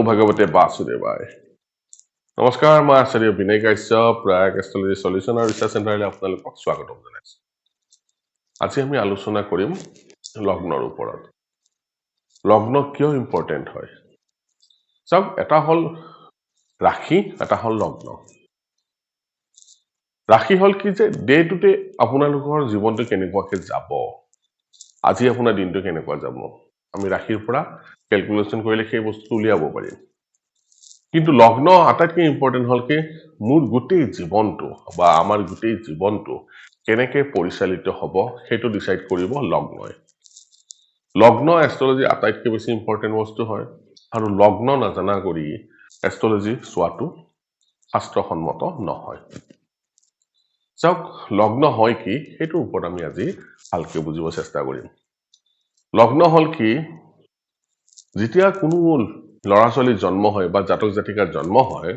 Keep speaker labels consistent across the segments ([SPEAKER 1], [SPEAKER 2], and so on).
[SPEAKER 1] নমো ভগৱতে বাসুদেৱায় নমস্কাৰ মই আচাৰ্য বিনয় Kashyap প্ৰায়ক astrology solution আৰু ৰিচাৰ্চ চেণ্টাৰলৈ আপোনালোকক স্বাগতম জনাইছো আজি আমি আলোচনা কৰিম লগ্নৰ ওপৰত লগ্ন কিয় ইম্পৰ্টেন্ট হয় চাওক এটা হল ৰাশি এটা হল লগ্ন ৰাশি হল কি যে ডে টু ডে আপোনালোকৰ জীৱনটো কেনেকুৱাকৈ যাব আজি আপোনাৰ দিনটো কেনেকুৱা যাব আমি ৰাশিৰ পৰা ক্যালকুলেশন কৰিলে সেই বস্তু উলিয়াব পাৰিম কিন্তু লগ্ন আটাইতকৈ ইম্পৰ্টেন্ট হল কি মোৰ গোটেই জীৱনটো বা আমাৰ গোটেই জীৱনটো কেনেকৈ পৰিচালিত হ'ব সেইটো ডিসাইড কৰিব লগ্নই লগ্ন এষ্ট্ৰলজি আটাইতকৈ বেছি ইম্পৰ্টেন্ট বস্তু হয় আৰু লগ্ন নাজানা কৰি এষ্ট্ৰলজি চোৱাটো শাস্ত্ৰসন্মত নহয় চাওক লগ্ন হয় কি সেইটো ওপৰত আমি আজি ভালকৈ বুজিব চেষ্টা কৰিম লগ্ন হল কি যেতিয়া কোনো লৰা ছোৱালী জন্ম হয় বা জাতক জাতিকাৰ জন্ম হয়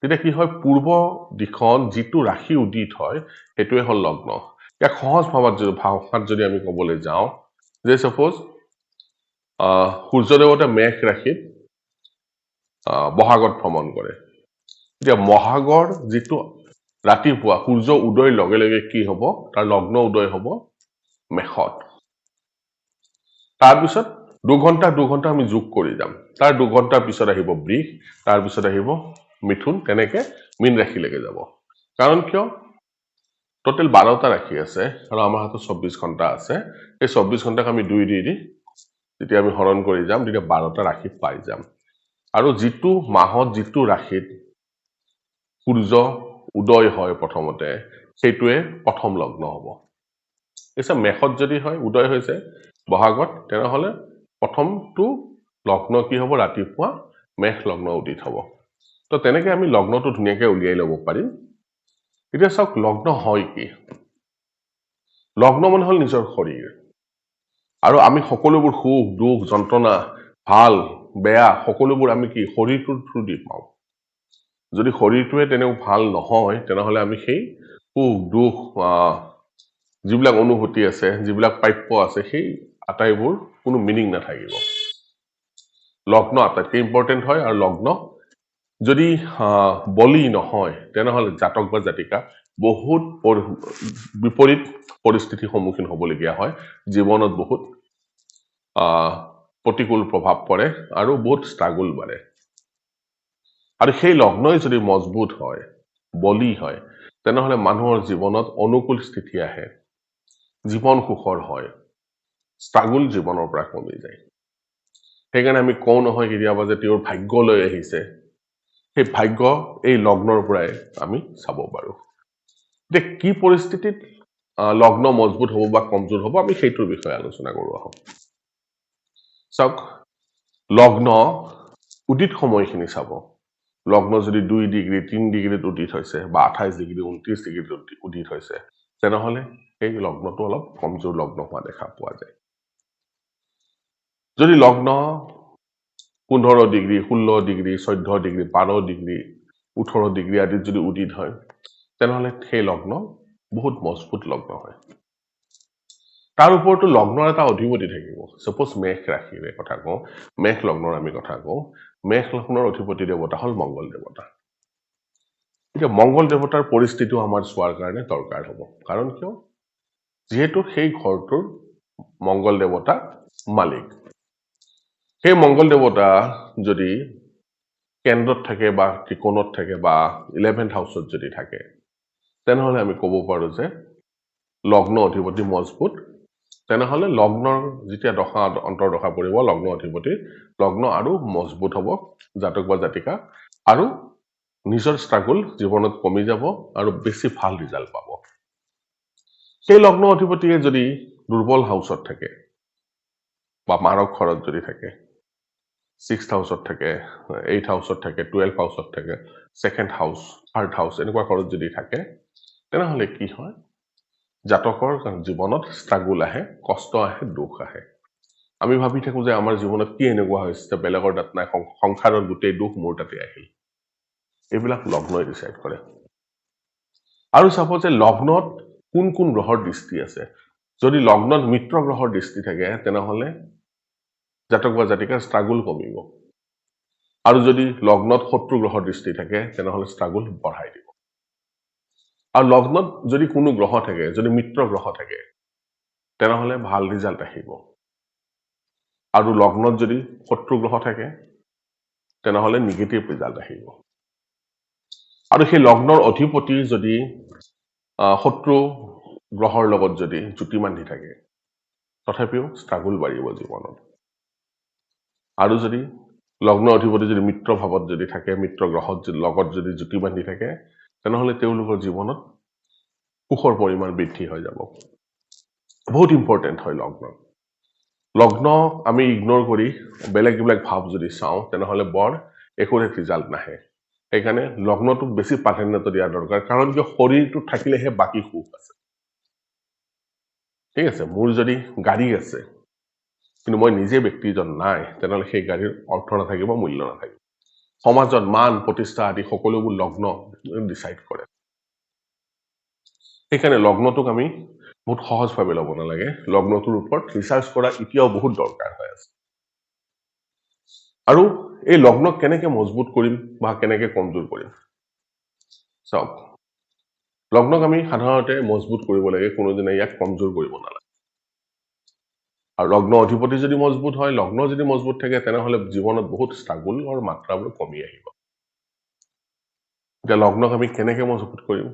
[SPEAKER 1] তেতিয়া কি হয় পূৰ্ব দিশত যিটো ৰাশি উদিত হয় হেতুৱে হল লগ্ন ইয়াক সহজ ভাষাত যদি আমি ক'বলৈ যাওঁ যে সাপোজ সূৰ্য দেৱতা মেঘ ৰাশিত বহাগত ভ্ৰমণ কৰে এতিয়া মহাগৰ যিটো ৰাতিপুৱা সূৰ্য উদয়ৰ লগে লগে কি হ'ব তাৰ লগ্ন উদয় হ'ব মেঘত তাৰ পিছত 2 ঘণ্টা আমি যোগ কৰি যাম তাৰ 2 ঘণ্টাৰ পিছত আহিব বৃষ তাৰ পিছত আহিব মিথুন তেনেকে মীন ৰাশিলৈকে যাব কাৰণ কিয় টোটাল 12টা ৰাশি আছে আৰু আমাৰ হাতত 24 ঘণ্টা আছে এই 24 ঘণ্টাক আমি 2 দি যেতিয়া আমি হৰণ কৰি যাম তেতিয়া 12টা ৰাশি পাই যাম আৰু যিটো মাহত যিটো ৰাশিত সূৰ্য উদয় হয় প্ৰথমতে সেইটোৱে প্ৰথম লগ্ন হ'ব এসা মেঘত যদি হয় উদয় হৈছে বহাগত তেনেহলে প্ৰথমটো লগ্ন কি হ'ব ৰাতিপুৱা মেঘ লগ্ন উদিত হ'ব তো তেনেকে আমি লগ্নটো ধুনীয়াকৈ উলিয়াই ল'ব পাৰিম এতিয়া চাওক লগ্ন হয় কি লগ্ন মানে হল নিজৰ শৰীৰ আৰু আমি সকলোবোৰ সুখ দুখ যন্ত্ৰণা ভাল বেয়া সকলোবোৰ আমি কি শৰীৰটোৰ থ্ৰু দি পাওঁ যদি শৰীৰটোৱে তেনেও ভাল নহয় তেনেহলে আমি সেই সুখ দুখ যিবিলাক অনুভূতি আছে যিবিলাক প্ৰাপ্য আছে সেই আটাইবোৰ কোনো মিনিং নাথাকিব লগ্ন আটাইতকৈ ইম্পৰ্টেন্ট হয় আৰু লগ্ন যদি বলি নহয় তেনেহলে জাতক বা জাতিকা বহুত বিপৰীত পৰিস্থিতিৰ সন্মুখীন হ'বলগীয়া হয় জীৱনত বহুত প্ৰতিকূল প্ৰভাৱ পৰে আৰু বহুত ষ্ট্ৰাগল বাঢ়ে আৰু সেই লগ্নই যদি মজবুত হয় বলি হয় তেনেহলে মানুহৰ জীৱনত অনুকূল স্থিতি আহে জীৱন সুখৰ হয় ষ্ট্ৰাগল জীৱনৰ পৰা কমি যায় সেইকাৰণে আমি কওঁ নহয় কেতিয়াবা যে তেওঁৰ ভাগ্য লৈ আহিছে সেই ভাগ্য এই লগ্নৰ পৰাই আমি চাব পাৰো যে কি পৰিস্থিতিত লগ্ন মজবুত হ'ব বা কমজোৰ হ'ব আমি সেইটোৰ বিষয়ে আলোচনা কৰো আহক চাওক লগ্ন উদিত সময়খিনি চাব লগ্ন যদি 2 ডিগ্ৰী 3 ডিগ্ৰীত উদিত হৈছে বা 28 ডিগ্ৰী 29 ডিগ্ৰীত উদিত হৈছে তেনেহলে এই লগ্নটো অলপ কমজোৰ লগ্ন হোৱা দেখা পোৱা যায় যদি লগ্ন 15 degree 16 degree 14 degree 12 degree 18 degree আদিত যদি উদিত হয় তেনেহলে সেই লগ্ন বহুত মজবুত লগ্ন হয় তাৰ ওপৰতো লগ্নৰ এটা অধিপতি থাকিব সাপোজ মেঘ ৰাশিৰে কথা কওঁ মেঘ লগ্নৰ আমি কথা কওঁ মেঘ লগ্নৰ অধিপতি দেৱতা হল মংগল দেৱতা এতিয়া মংগল দেৱতাৰ পৰিস্থিতিও আমাৰ চোৱাৰ কাৰণে দৰকাৰ হ'ব কাৰণ কিয় যেহেতু সেই ঘৰটোৰ মংগল দেৱতা মালিক সেই মংগল দেৱতা যদি কেন্দ্ৰত থাকে বা ত্ৰিকোণত থাকে বা 11th হাউসত যদি থাকে তেনেহলে আমি ক'ব পাৰো যে লগ্ন অধিপতি মজবুত তেনেহলে লগ্নৰ যেতিয়া দশা অন্তৰ্দশা পৰিব লগ্ন অধিপতি লগ্ন আৰু মজবুত হ'ব জাতক বা জাতিকা আৰু নিজৰ ষ্ট্ৰাগল জীৱনত কমি যাব আৰু বেছি ভাল ৰিজাল্ট পাব সেই লগ্ন অধিপতিয়ে যদি দুৰ্বল হাউসত থাকে বা মাৰক ঘৰত যদি থাকে 6th হাউসত থাকে 8th হাউসত থাকে 12th হাউসত থাকে 2nd হাউস 3rd হাউস এনেকুৱা ঘৰত যদি থাকে তেনেহলে কি হয় জাতকৰ জীৱনত ষ্ট্ৰাগল আহে কষ্ট আহে দুখ আহে আমি ভাবি থাকো যে আমাৰ জীৱনত কি এনেকুৱা হৈছে বেলেগৰ দাত নাই সংসাৰৰ গোটেই দুখ মোৰ তাতে আহিল এইবিলাক লগ্নই ডিসাইড কৰে আৰু সাপোজ যে লগ্নত কোন কোন গ্ৰহৰ দৃষ্টি আছে যদি লগ্নত মিত্ৰ গ্ৰহৰ দৃষ্টি থাকে তেনেহলে জাতক বা জাতিকাৰ ষ্ট্ৰাগল কমিব আৰু যদি লগ্নত শত্ৰু গ্ৰহৰ দৃষ্টি থাকে তেনেহলে ষ্ট্ৰাগল বঢ়াই দিব আৰু লগ্নত যদি কোনো গ্ৰহ থাকে যদি মিত্ৰ গ্ৰহ থাকে তেনেহলে ভাল ৰিজাল্ট আহিব আৰু লগ্নত যদি শত্ৰু গ্ৰহ থাকে তেনেহলে নিগেটিভ ৰিজাল্ট আহিব আৰু সেই লগ্নৰ অধিপতি যদি শত্ৰু গ্ৰহৰ লগত যদি জুতি বান্ধি থাকে তথাপিও ষ্ট্ৰাগল বাঢ়িব জীৱনত আৰু যদি লগ্ন অধিপতি যদি মিত্ৰ ভাৱত যদি থাকে মিত্ৰ গ্ৰহত লগত যদি জুতি বান্ধি থাকে তেনেহলে তেওঁলোকৰ জীৱনত সুখৰ পৰিমাণ বৃদ্ধি হৈ যাব বহুত ইম্পৰ্টেন্ট হয় লগ্ন আমি ইগনোৰ কৰি বেলেগ ভাৱ যদি চাওঁ তেনেহলে বৰ একুৰেট ৰিজাল্ট নাহে সেইকাৰণে লগ্নটোক বেছি প্ৰাধান্যতা দিয়া দৰকাৰ কাৰণ কিয় শৰীৰটো থাকিলেহে বাকী সুখ আছে ঠিক আছে মোৰ যদি গাড়ী আছে কিন্তু মই নিজে ব্যক্তিজন নাই তেনেহলে সেই গাড়ীৰ অৰ্থ নাথাকিব মূল্য নাথাকিব সমাজত মান প্ৰতিষ্ঠা আদি সকলোবোৰ লগ্ন ডিসাইড কৰে সেইকাৰণে লগ্নটোক আমি বহুত সহজভাৱে ল'ব নালাগে লগ্নটোৰ ওপৰত ৰিচাৰ্চ কৰা এতিয়াও বহুত দৰকাৰ হৈ আছে আৰু এই লগ্নক কেনেকৈ মজবুত কৰিম বা কেনেকৈ কমজোৰ কৰিম চাওক লগ্নক আমি সাধাৰণতে মজবুত কৰিব লাগে কোনোদিনে ইয়াক কমজোৰ কৰিব নালাগে আৰু লগ্ন অধিপতি যদি মজবুত হয় লগ্ন যদি মজবুত থাকে তেনেহলে জীৱনত বহুত ষ্ট্ৰাগলৰ মাত্ৰাবোৰ কমি আহিব এতিয়া লগ্নক আমি কেনেকৈ মজবুত কৰিম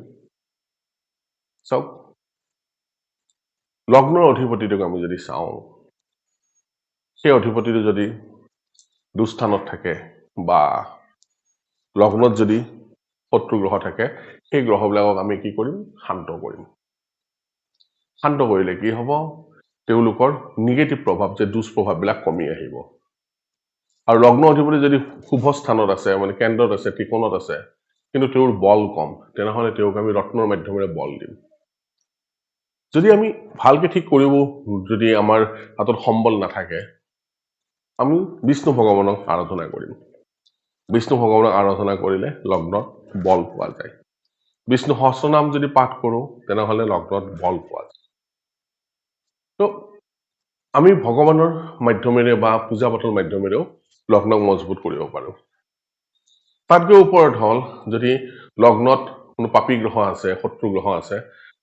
[SPEAKER 1] চাওক লগ্নৰ অধিপতিটোক আমি যদি চাওঁ সেই অধিপতিটো যদি দুস্থানত থাকে বা লগ্নত যদি শত্ৰু গ্ৰহ থাকে সেই গ্ৰহবিলাকক আমি কি কৰিম শান্ত কৰিলে কি হ'ব তেওঁলোকৰ নিগেটিভ প্ৰভাৱ যে দুষ্প্ৰভাৱবিলাক কমি আহিব আৰু লগ্ন অধিপতি যদি শুভ স্থানত আছে মানে কেন্দ্ৰত আছে ত্ৰিকোণত আছে কিন্তু তেওঁৰ বল কম তেনেহলে তেওঁক আমি ৰত্নৰ মাধ্যমেৰে বল দিম যদি আমি ভালকে ঠিক কৰিব যদি আমাৰ হাতত সম্বল নাথাকে আমি বিষ্ণু ভগৱানক আৰাধনা কৰিম বিষ্ণু ভগৱানক আৰাধনা কৰিলে লগ্নত বল পোৱা যায় বিষ্ণু সহস্ৰনাম যদি পাঠ কৰোঁ তেনেহলে লগ্নত বল পোৱা যায় তো আমি ভগৱানৰ মাধ্যমেৰে বা পূজা পাঠৰ মাধ্যমেৰেও লগ্নক মজবুত কৰিব পাৰোঁ তাতকৈ ওপৰত হল যদি লগ্নত কোনো পাপী গ্ৰহ আছে শত্ৰু গ্ৰহ আছে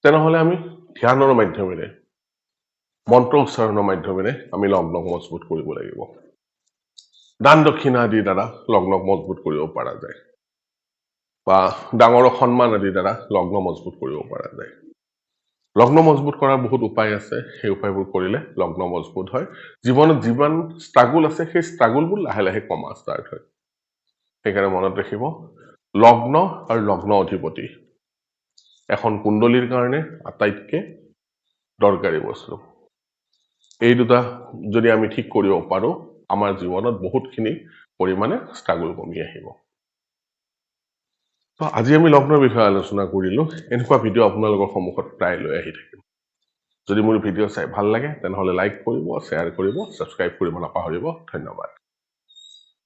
[SPEAKER 1] তেনেহলে আমি ধ্যানৰ মাধ্যমেৰে মন্ত্ৰ উচ্চাৰণৰ মাধ্যমেৰে আমি লগ্নক মজবুত কৰিব লাগিব দান দক্ষিণা আদিৰ দ্বাৰা লগ্নক মজবুত কৰিব পৰা যায় বা ডাঙৰক সন্মান আদিৰ দ্বাৰা লগ্ন মজবুত কৰিব পৰা যায় লগ্ন মজবুত কৰাৰ বহুত উপায় আছে সেই উপায়বোৰ কৰিলে লগ্ন মজবুত হয় জীৱনত যিমান ষ্ট্ৰাগল আছে সেই ষ্ট্ৰাগলবোৰ লাহে লাহে কমা ষ্টাৰ্ট হয় সেইকাৰণে মনত ৰাখিব লগ্ন আৰু লগ্ন অধিপতি এখন কুণ্ডলীৰ কাৰণে আটাইতকৈ দৰকাৰী বস্তু এই দুটা যদি আমি ঠিক কৰিব পাৰোঁ আমাৰ জীৱনত বহুতখিনি পৰিমাণে ষ্ট্ৰাগল কমি আহিব তো আজি আমি লগ্নৰ বিষয়ে আলোচনা কৰিলোঁ এনেকুৱা ভিডিঅ' আপোনালোকৰ সন্মুখত প্ৰায় লৈ আহি থাকিম যদি মোৰ ভিডিঅ' চাই ভাল লাগে তেনেহলে লাইক কৰিব শ্বেয়াৰ কৰিব ছাবস্ক্ৰাইব কৰিব নাপাহৰিব ধন্যবাদ